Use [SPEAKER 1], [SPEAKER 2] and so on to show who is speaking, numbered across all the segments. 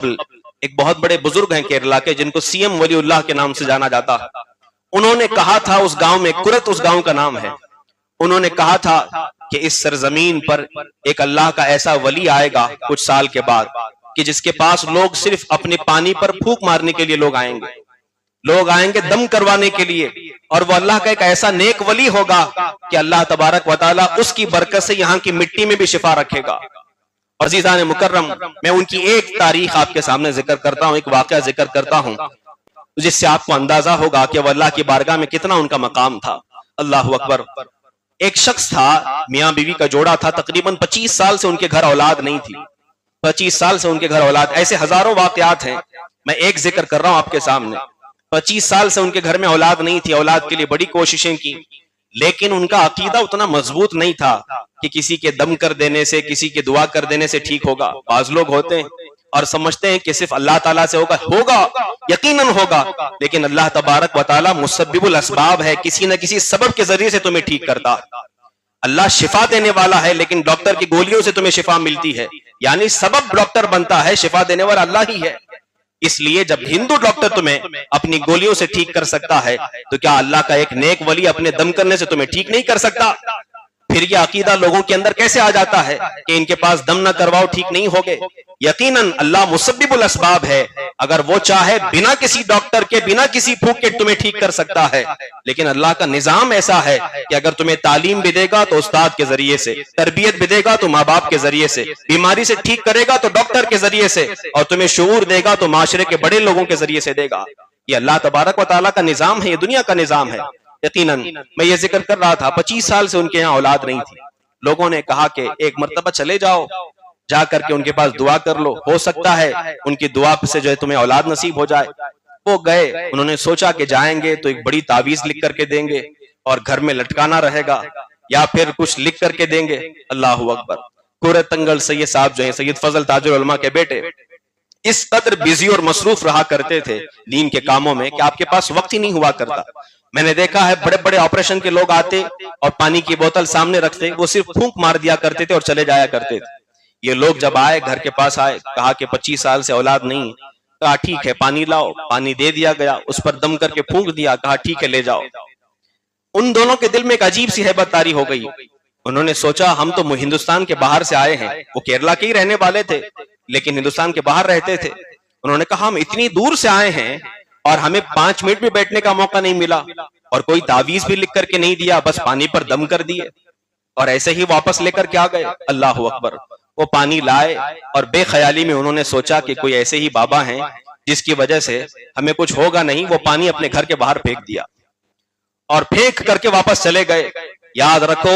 [SPEAKER 1] एक बहुत बड़े बुजुर्ग हैं केरला के, जिनको सीएम वलीउल्लाह के नाम से जाना जाता है। उन्होंने कहा था, उस गांव में, कुरत उस गांव का नाम है, उन्होंने कहा था कि इस सरजमीन पर एक अल्लाह का ऐसा वली आएगा कुछ साल के बाद कि जिसके पास लोग सिर्फ अपने पानी पर फूंक मारने के लिए लोग आएंगे दम करवाने के लिए, और वो अल्लाह का एक ऐसा नेक वली होगा कि अल्लाह तबारक व तआला उसकी बरकत से यहाँ की मिट्टी में भी शिफा रखेगा। और अज़ीज़ान मुकर्रम, मैं उनकी एक तारीख आपके सामने जिक्र करता हूँ, एक वाकया जिक्र करता हूँ, जिससे आपको अंदाजा होगा कि वह अल्लाह की बारगाह में कितना उनका मकाम था। अल्लाह अकबर। एक शख्स था, मियाँ बीवी का जोड़ा था, तकरीबन 25 साल से उनके घर औलाद नहीं थी। 25 साल से उनके घर औलाद, ऐसे हजारों वाकयात हैं, मैं एक जिक्र कर रहा हूं आपके सामने। 25 साल से उनके घर में औलाद नहीं थी, औलाद के लिए बड़ी कोशिशें की, लेकिन उनका अकीदा उतना मजबूत नहीं था कि किसी के दम कर देने से, किसी के दुआ कर देने से ठीक होगा। बाज लोग होते हैं और समझते हैं कि सिर्फ अल्लाह ताला से होगा, यकीनन होगा, लेकिन अल्लाह तबारक व तआला मुसब्बिबुल अस्बाब है, किसी न किसी सबब के जरिए से तुम्हें ठीक करता है। अल्लाह शिफा देने वाला है, लेकिन डॉक्टर की गोलियों से तुम्हें शिफा मिलती है, यानी सबब डॉक्टर बनता है, शिफा देने वाला अल्लाह ही है। इसलिए जब हिंदू डॉक्टर तुम्हें अपनी गोलियों से ठीक कर सकता है, तो क्या अल्लाह का एक नेक वली अपने दम करने से तुम्हें ठीक नहीं कर सकता? फिर यह अकीदा लोगों के अंदर कैसे आ जाता है कि इनके पास दम न करवाओ ठीक नहीं होगे? यकीनन अल्लाह मुसब्बिबुल अस्बाब है, अगर वो चाहे बिना किसी डॉक्टर के, बिना किसी फूंक के तुम्हें ठीक कर सकता है। लेकिन अल्लाह का निजाम ऐसा है कि अगर तुम्हें तालीम भी देगा तो उस्ताद के जरिए से, तरबियत भी देगा तो माँ बाप के जरिए से, बीमारी से ठीक करेगा तो डॉक्टर के जरिए से, और तुम्हें शऊर देगा तो माशरे के बड़े लोगों के जरिए से देगा। ये अल्लाह तबारक व तआला का निजाम है, ये दुनिया का निजाम है। यकीनन मैं ये जिक्र कर रहा था, 25 साल से उनके यहाँ औलाद नहीं थी। लोगों ने कहा कि एक मर्तबा चले जाओ, जा करके उनके पास दुआ कर लो, हो सकता है उनकी दुआ से जो है तुम्हें औलाद नसीब हो जाए। वो गए, उन्होंने सोचा कि जाएंगे तो एक बड़ी तावीज लिख करके देंगे और घर में लटकाना रहेगा, या फिर कुछ लिख करके देंगे। अल्लाह अकबर। कुरत तंगल सैयद साहब जो है, सैयद फजल ताजुल उलमा के बेटे, इस कदर बिजी और मसरूफ रहा करते थे दीन के कामों में कि आपके पास वक्त ही नहीं हुआ करता। मैंने देखा है बड़े बड़े ऑपरेशन के लोग आते और पानी की बोतल सामने रखते, वो सिर्फ फूंक मार दिया करते थे और चले जाया करते थे। ये लोग जब आए, घर के पास आए, कहा कि 25 साल से औलाद नहीं। कहा ठीक है, पानी लाओ, पानी दे दिया गया, उस पर दम करके फूंक दिया, कहा ठीक है ले जाओ। उन दोनों के दिल में एक अजीब सी हैबत तारी हो गई। उन्होंने सोचा हम तो हिंदुस्तान के बाहर से आए हैं, वो केरला के ही रहने वाले थे लेकिन हिंदुस्तान के बाहर रहते थे। उन्होंने कहा हम इतनी दूर से आए हैं और हमें 5 मिनट भी बैठने का मौका नहीं मिला, और कोई तावीज भी लिख करके नहीं दिया, बस पानी पर दम कर दिए और ऐसे ही वापस लेकर क्या गए। अल्लाह अकबर। वो पानी लाए और बेख्याली में उन्होंने सोचा कि कोई ऐसे ही बाबा हैं जिसकी वजह से हमें कुछ होगा नहीं। वो पानी अपने घर के बाहर फेंक दिया और फेंक करके वापस चले गए। याद रखो,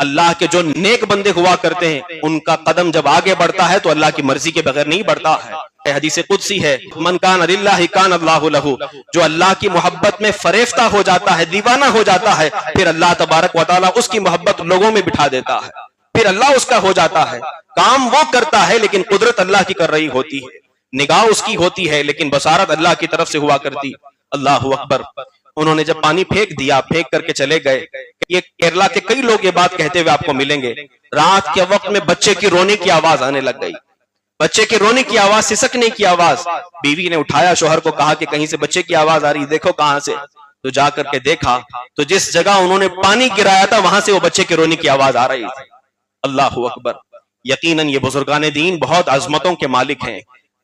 [SPEAKER 1] अल्लाह के जो नेक बंदे हुआ करते हैं, उनका कदम जब आगे बढ़ता है तो अल्लाह की मर्जी के बगैर नहीं बढ़ता है। हदीस कुदसी है, मन कान लिल्लाहि कान अल्लाहु लहू। जो अल्लाह की मोहब्बत में फरेफ्ता हो जाता है, दीवाना हो जाता है, फिर अल्लाह तबारक व तआला उसकी मोहब्बत लोगों में बिठा देता है, फिर अल्लाह उसका हो जाता है। काम वो करता है लेकिन कुदरत अल्लाह की कर रही होती है, निगाह उसकी होती है लेकिन बसारत अल्लाह की तरफ से हुआ करती। अल्लाह अकबर। उन्होंने जब पानी फेंक दिया, फेंक करके चले गए। ये केरला के कई लोग ये बात कहते हुए आपको मिलेंगे। रात के वक्त में बच्चे की रोने की आवाज आने लग गई, बच्चे के रोने की आवाज, सिसकने की आवाज। बीवी ने उठाया, शोहर को कहा कि कहीं से बच्चे की आवाज आ रही, देखो कहां से। तो जाकर के देखा तो जिस जगह उन्होंने पानी गिराया था वहां से वो बच्चे के रोने की आवाज आ रही थी। अल्लाह अकबर। यकीनन ये बुजुर्गान दीन बहुत अजमतों के मालिक हैं।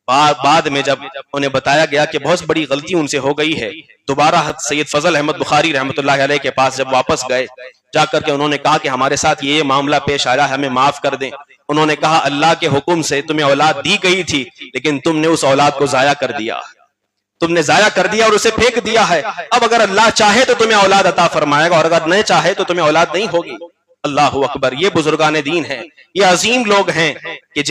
[SPEAKER 1] बाद में जब उन्हें बताया गया कि बहुत बड़ी गलती उनसे हो गई है, दोबारा सैयद फजल अहमद बुखारी रहमतुल्लाह अलैह के पास जब वापस गए, जाकर के उन्होंने कहा कि हमारे साथ ये मामला पेश आया, हमें माफ कर दें। उन्होंने कहा अल्लाह के हुक्म से तुम्हें औलाद दी गई थी, लेकिन तुमने उस औलाद को जाया कर दिया, तुमने जाया कर दिया और उसे फेंक दिया है। अब अगर अल्लाह चाहे तो तुम्हें औलाद अता फरमाएगा, और अगर नहीं चाहे तो तुम्हें औलाद नहीं होगी। अल्लाह अकबर। ये बुजुर्गान दीन है, ये अजीम लोग हैं कि